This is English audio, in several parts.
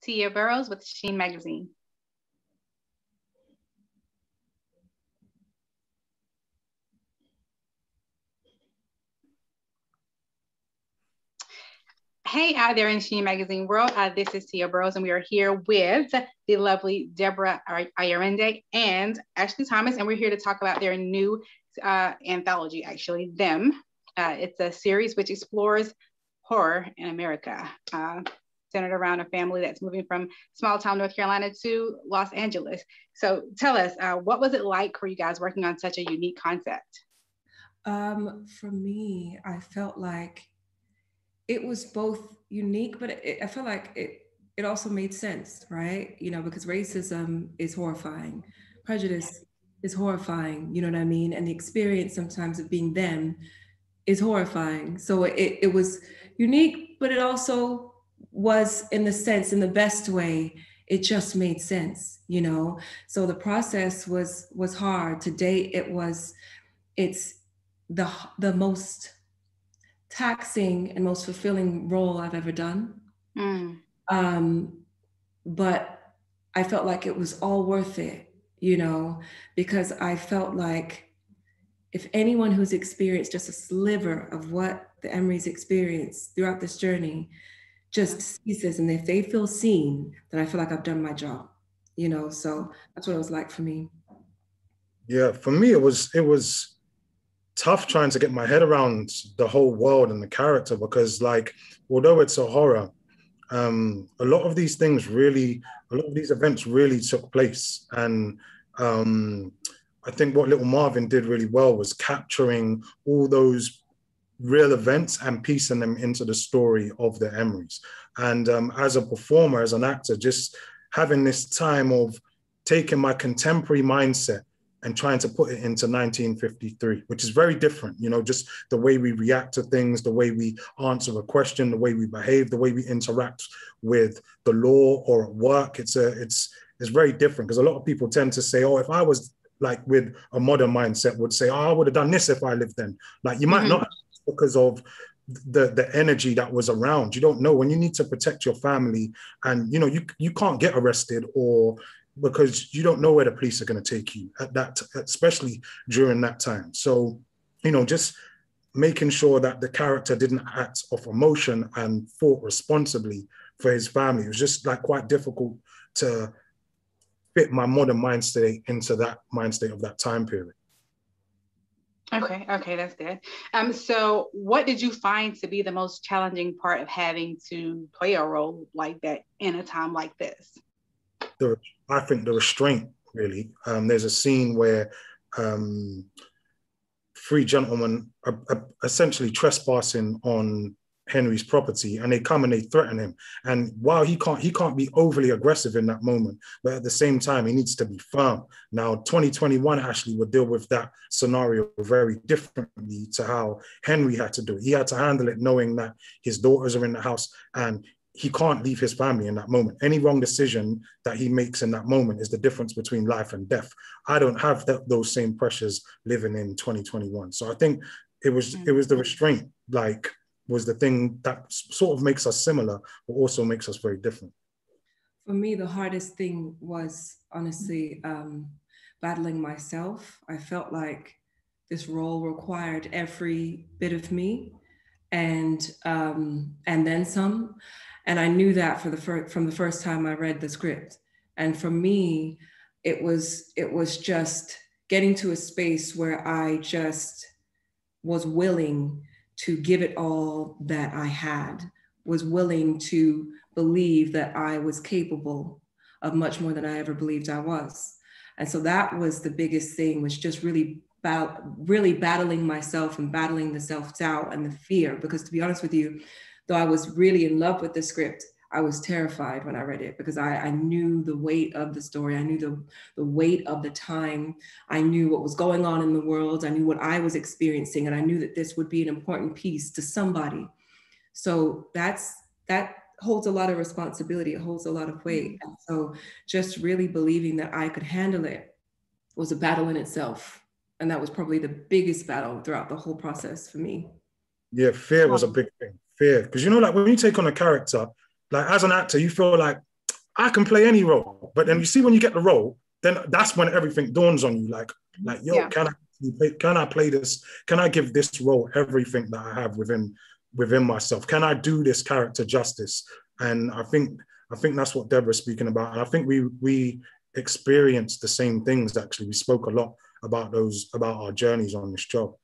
Tia Burrows with Sheen magazine. Hey out there in Sheen magazine world, this is Tia Burrows, and we are here with the lovely Deborah Ayorinde and Ashley Thomas, and we're here to talk about their new anthology, actually, Them. It's a series which explores horror in America, centered around a family that's moving from small town North Carolina to Los Angeles. So tell us, what was it like for you guys working on such a unique concept? For me, I felt like it was both unique, but I felt like it also made sense, right? You know, because racism is horrifying, prejudice is horrifying, you know what I mean? And the experience sometimes of being them is horrifying. So it was unique, but it also was, in the sense, in the best way, it just made sense, you know? So the process was hard. To date, it's the most taxing and most fulfilling role I've ever done. Mm. But I felt like it was all worth it, you know, because I felt like if anyone who's experienced just a sliver of what the Emerys experienced throughout this journey just sees this, and if they feel seen, then I feel like I've done my job, you know. So that's what it was like for me. Yeah, for me, it was tough trying to get my head around the whole world and the character, because like, although it's a horror, a lot of these events really took place. And I think what Little Marvin did really well was capturing all those real events and piecing them into the story of the Emerys. And as a performer, as an actor, just having this time of taking my contemporary mindset and trying to put it into 1953, which is very different, you know, just the way we react to things, the way we answer a question, the way we behave, the way we interact with the law or at work. It's very different, because a lot of people tend to say, oh, if I was like with a modern mindset, would say, oh, I would have done this if I lived then. Like, you might not, because of the energy that was around. You don't know when you need to protect your family, and you know you can't get arrested, or because you don't know where the police are going to take you at that, especially during that time. So, you know, just making sure that the character didn't act off emotion and fought responsibly for his family. It was just like quite difficult to fit my modern mind state into that mind state of that time period. Okay, that's good. So what did you find to be the most challenging part of having to play a role like that in a time like this? I think the restraint, really. There's a scene where three gentlemen are essentially trespassing on Henry's property, and they come and they threaten him. And while he can't be overly aggressive in that moment, but at the same time, he needs to be firm. Now, 2021 actually would deal with that scenario very differently to how Henry had to do it. He had to handle it knowing that his daughters are in the house, and he can't leave his family in that moment. Any wrong decision that he makes in that moment is the difference between life and death. I don't have those same pressures living in 2021. So I think it was the restraint, like, was the thing that sort of makes us similar, but also makes us very different. For me, the hardest thing was honestly battling myself. I felt like this role required every bit of me, and then some. And I knew that from the first time I read the script. And for me, it was just getting to a space where I just was willing to give it all that I had, was willing to believe that I was capable of much more than I ever believed I was. And so that was the biggest thing, was just really battling myself and battling the self-doubt and the fear. Because to be honest with you, though I was really in love with the script, I was terrified when I read it, because I knew the weight of the story. I knew the weight of the time. I knew what was going on in the world. I knew what I was experiencing, and I knew that this would be an important piece to somebody. So that holds a lot of responsibility. It holds a lot of weight. And so just really believing that I could handle it was a battle in itself. And that was probably the biggest battle throughout the whole process for me. Yeah, fear was a big thing. Fear. Because, you know, like when you take on a character, like as an actor, you feel like I can play any role. But then you see when you get the role, then that's when everything dawns on you. Like yo, Yeah. can I play this? Can I give this role everything that I have within myself? Can I do this character justice? And I think that's what Deborah's speaking about. And I think we experienced the same things. Actually, we spoke a lot about our journeys on this job.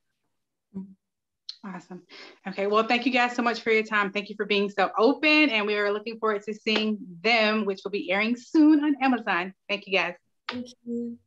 Awesome. Okay. Well, thank you guys so much for your time. Thank you for being so open, and we are looking forward to seeing them, which will be airing soon on Amazon. Thank you guys. Thank you.